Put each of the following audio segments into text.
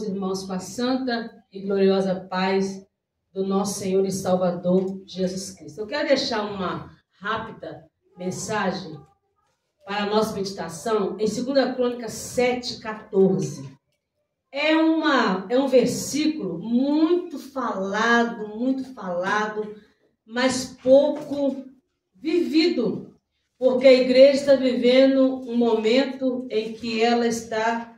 irmãos, com a santa e gloriosa paz do nosso Senhor e Salvador Jesus Cristo. Eu quero deixar uma rápida mensagem para a nossa meditação em 2 Crônicas 7:14. É um versículo muito falado, mas pouco vivido, porque a igreja está vivendo um momento em que ela está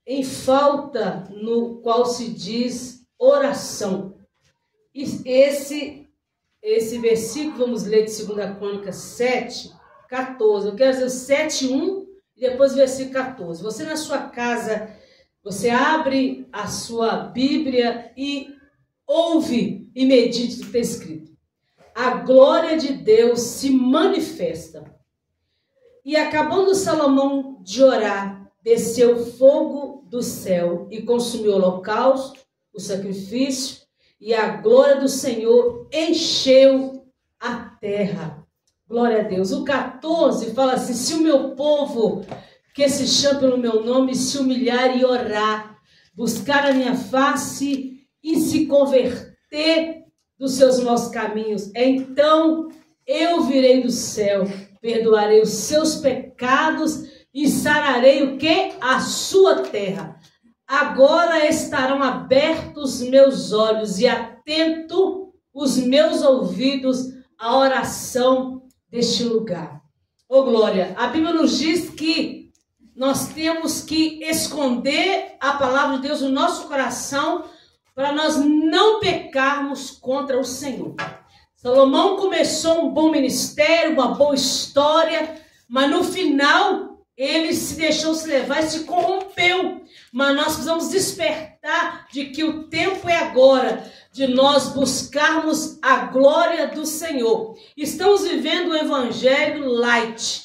em falta, no qual se diz oração. E esse versículo, vamos ler de 2 Crônicas 7:14. Eu quero dizer o 7:1 e depois o versículo 14. Você na sua casa, você abre a sua Bíblia e ouve e medite o que está escrito. A glória de Deus se manifesta. E acabando Salomão de orar, desceu fogo do céu e consumiu o holocausto, o sacrifício, e a glória do Senhor encheu a terra. Glória a Deus. O 14 fala assim: se o meu povo, que se chama pelo meu nome, se humilhar e orar, buscar a minha face e se converter dos seus maus caminhos, então eu virei do céu, perdoarei os seus pecados e sararei o quê? A sua terra. Agora estarão abertos meus olhos e atento os meus ouvidos à oração deste lugar. Ô glória, a Bíblia nos diz que nós temos que esconder a palavra de Deus no nosso coração para nós não pecarmos contra o Senhor. Salomão começou um bom ministério, uma boa história, mas no final ele se deixou se levar e se corrompeu. Mas nós precisamos despertar de que o tempo é agora de nós buscarmos a glória do Senhor. Estamos vivendo um evangelho light,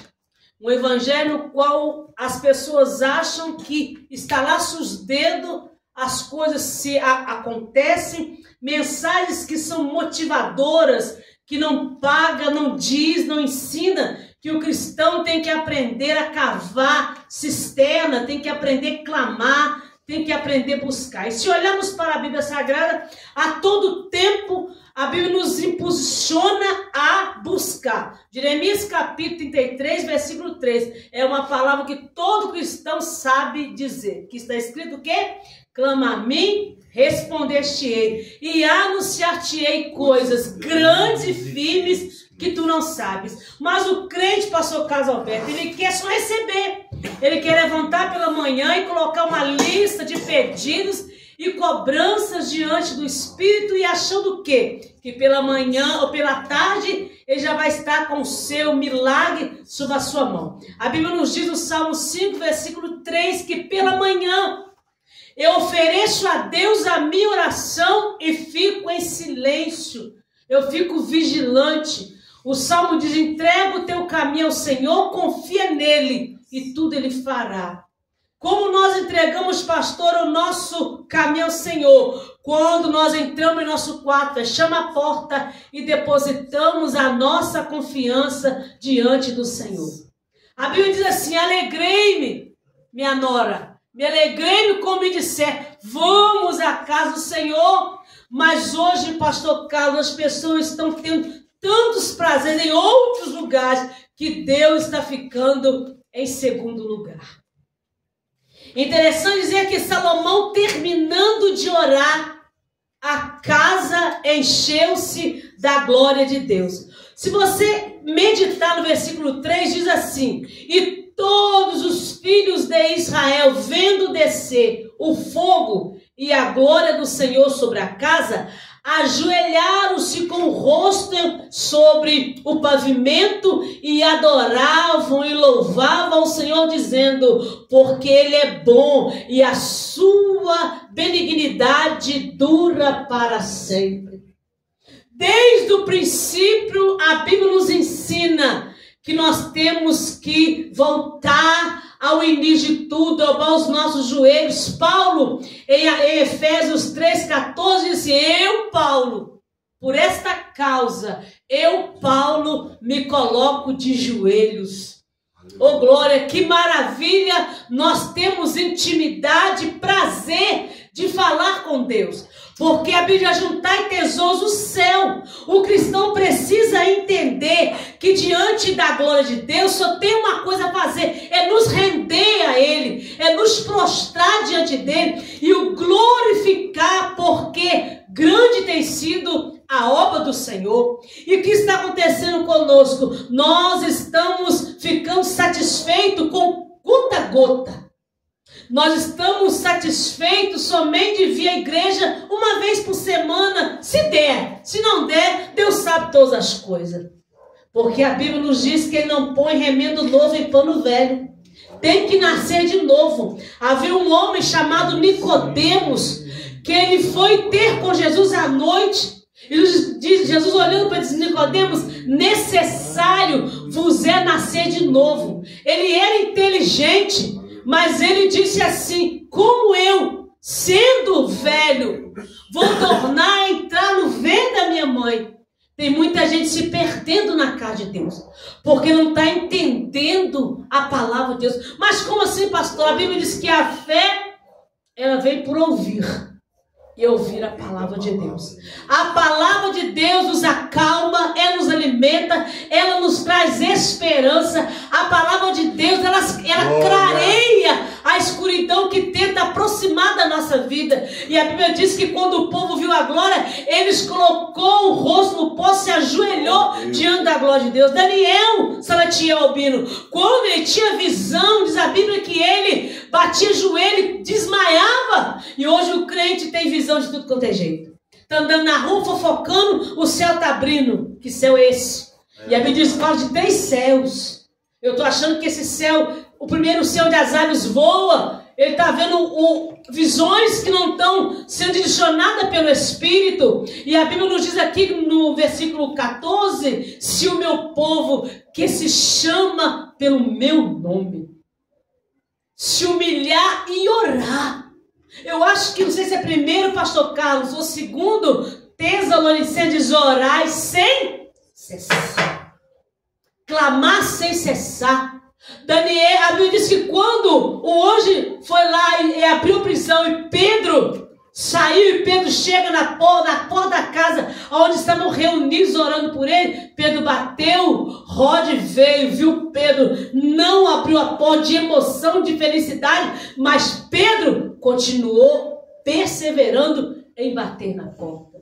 um evangelho no qual as pessoas acham que estalar-se os dedos, as coisas se acontecem, mensagens que são motivadoras, que não paga, não diz, não ensina que o cristão tem que aprender a cavar cisterna, tem que aprender a clamar, tem que aprender a buscar. E se olharmos para a Bíblia Sagrada, a todo tempo a Bíblia nos impulsiona a buscar. Jeremias capítulo 33, versículo 3, é uma palavra que todo cristão sabe dizer, que está escrito o quê? Clama a mim, responder-te-ei, e anunciar-te-ei coisas grandes e firmes que tu não sabes. Mas o crente, pastor Carlos Alberto, ele quer só receber. Ele quer levantar pela manhã e colocar uma lista de pedidos e cobranças diante do Espírito e achando o quê? Que pela manhã ou pela tarde ele já vai estar com o seu milagre sob a sua mão. A Bíblia nos diz no Salmo 5, versículo 3, que pela manhã eu ofereço a Deus a minha oração e fico em silêncio. Eu fico vigilante. O Salmo diz: entrega o teu caminho ao Senhor, confia nele e tudo ele fará. Como nós entregamos, pastor, o nosso caminho ao Senhor? Quando nós entramos em nosso quarto, fechamos a porta e depositamos a nossa confiança diante do Senhor. A Bíblia diz assim: alegrei-me, minha nora, me alegrei-me como me disser, vamos à casa do Senhor. Mas hoje, pastor Carlos, as pessoas estão tendo tantos prazeres em outros lugares que Deus está ficando em segundo lugar. Interessante dizer que Salomão, terminando de orar, a casa encheu-se da glória de Deus. Se você meditar no versículo 3, diz assim: e todos os filhos de Israel, vendo descer o fogo e a glória do Senhor sobre a casa, ajoelharam-se com o rosto sobre o pavimento e adoravam e louvavam ao Senhor, dizendo: porque Ele é bom e a sua benignidade dura para sempre. Desde o princípio, a Bíblia nos ensina que nós temos que voltar ao início de tudo, dobrar os nossos joelhos. Paulo, em Efésios 3,14, disse: eu, Paulo, por esta causa, eu, Paulo, me coloco de joelhos. Oh glória, que maravilha, nós temos intimidade, prazer Deus. Porque a Bíblia juntar tesouros no céu. O cristão precisa entender que diante da glória de Deus só tem uma coisa a fazer, é nos render a Ele, é nos prostrar diante dEle e o glorificar, porque grande tem sido a obra do Senhor. E o que está acontecendo conosco? Nós estamos ficando satisfeitos com gota a gota. Nós estamos satisfeitos somente de vir à igreja uma vez por semana, se der. Se não der, Deus sabe todas as coisas. Porque a Bíblia nos diz que Ele não põe remendo novo em pano velho. Tem que nascer de novo. Havia um homem chamado Nicodemos, que ele foi ter com Jesus à noite. E Jesus olhando para ele disse: Nicodemos, necessário vos é nascer de novo. Ele era inteligente, mas ele disse assim: como eu, sendo velho, vou tornar a entrar no ventre da minha mãe? Tem muita gente se perdendo na casa de Deus, porque não está entendendo a palavra de Deus. Mas como assim, pastor? A Bíblia diz que a fé, ela vem por ouvir. E ouvir a palavra de Deus. A palavra de Deus nos acalma, ela nos alimenta, ela nos traz esperança. A palavra de Deus, ela clareia a escuridão que tenta aproximar da nossa vida. E a Bíblia diz que quando o povo viu a glória, eles colocou o rosto no pó, se ajoelhou diante da glória de Deus. Daniel, Salatiel Albino, quando ele tinha visão, diz a Bíblia que ele batia joelho e desmaiava. E hoje o crente tem visão de tudo quanto é jeito. Está andando na rua fofocando, o céu está abrindo. Que céu é esse? E a Bíblia diz que fala de 3 céus. Eu estou achando que esse céu, o primeiro céu das aves voa. Ele está vendo visões que não estão sendo direcionadas pelo Espírito. E a Bíblia nos diz aqui no versículo 14: se o meu povo, que se chama pelo meu nome, se humilhar e orar. Eu acho que, não sei se é primeiro, pastor Carlos, ou segundo, Tessalonicenses, orai sem cessar. Clamar sem cessar. Daniel, a Bíblia diz que quando o anjo foi lá e abriu a prisão e Pedro saiu, e Pedro chega na porta da casa onde estavam reunidos orando por ele, Pedro bateu, Rod veio, viu Pedro, não abriu a porta de emoção, de felicidade, mas Pedro continuou perseverando em bater na porta.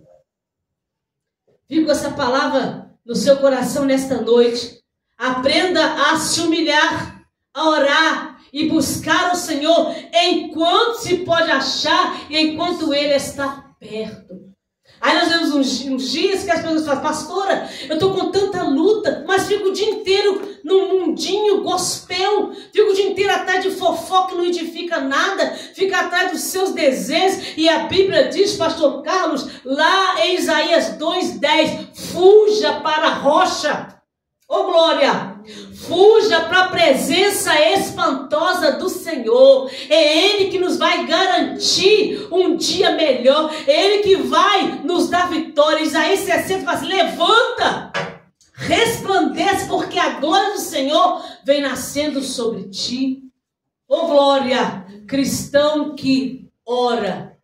Fica com essa palavra no seu coração nesta noite. Aprenda a se humilhar, a orar e buscar o Senhor enquanto se pode achar e enquanto Ele está perto. Aí nós vemos uns dias que as pessoas falam: pastora, eu estou com tanta luta, mas fico o dia inteiro no mundinho gospel, fico o dia inteiro atrás de fofoca que não edifica nada, fica atrás dos seus desejos. E a Bíblia diz, pastor Carlos, lá em Isaías 2:10, fuja para a rocha. Ô glória! Fuja para a presença espantosa do Senhor. É Ele que nos vai garantir um dia melhor. É Ele que vai nos dar vitória. Isaías 60 fala assim: levanta, resplandece, porque a glória do Senhor vem nascendo sobre ti. Ô glória! Cristão que ora.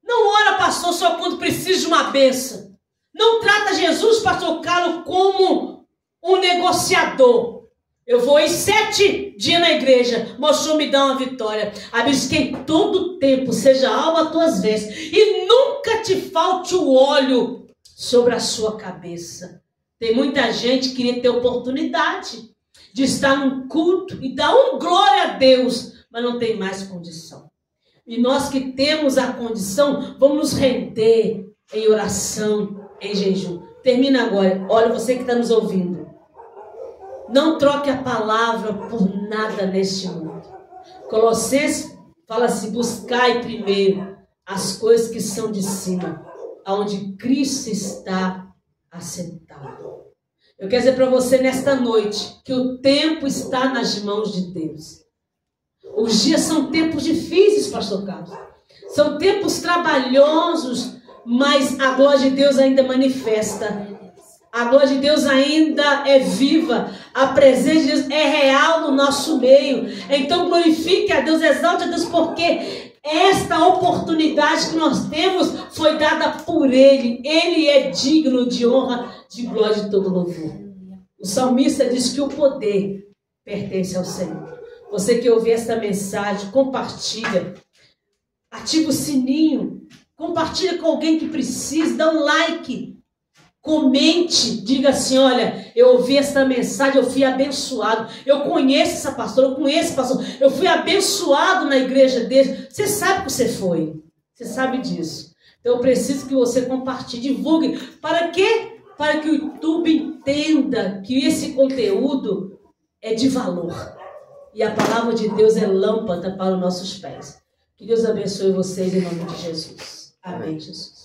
Não ora, pastor, só quando precisa de uma bênção. Não trata Jesus, pastor Carlos, como um negociador. Eu vou ir 7 dias na igreja, mas o Senhor me dá uma vitória. A Bíblia diz que em todo tempo seja alva as tuas vestes e nunca te falte o óleo sobre a sua cabeça. Tem muita gente que queria ter oportunidade de estar num culto e dar glória a Deus, mas não tem mais condição. E nós que temos a condição, vamos nos render em oração, em jejum. Termina agora. Olha, você que está nos ouvindo. Não troque a palavra por nada neste mundo. Colossenses fala assim: buscai primeiro as coisas que são de cima, aonde Cristo está assentado. Eu quero dizer para você nesta noite que o tempo está nas mãos de Deus. Os dias são tempos difíceis, pastor Carlos. São tempos trabalhosos, mas a glória de Deus ainda manifesta. A glória de Deus ainda é viva. A presença de Deus é real no nosso meio. Então glorifique a Deus, exalte a Deus, porque Esta oportunidade que nós temos foi dada por Ele. Ele é digno de honra, de glória e de todo louvor. O salmista diz que o poder pertence ao Senhor. Você que ouviu esta mensagem, compartilha. Ativa o sininho. Compartilha com alguém que precisa. Dá um like. Comente, diga assim, olha, eu ouvi esta mensagem, eu fui abençoado, eu conheço essa pastora, eu conheço esse pastor, eu fui abençoado na igreja dele. Você sabe que você foi, você sabe disso. Então eu preciso que você compartilhe, divulgue. Para quê? Para que o YouTube entenda que esse conteúdo é de valor. E a palavra de Deus é lâmpada para os nossos pés. Que Deus abençoe vocês em nome de Jesus. Amém, Jesus.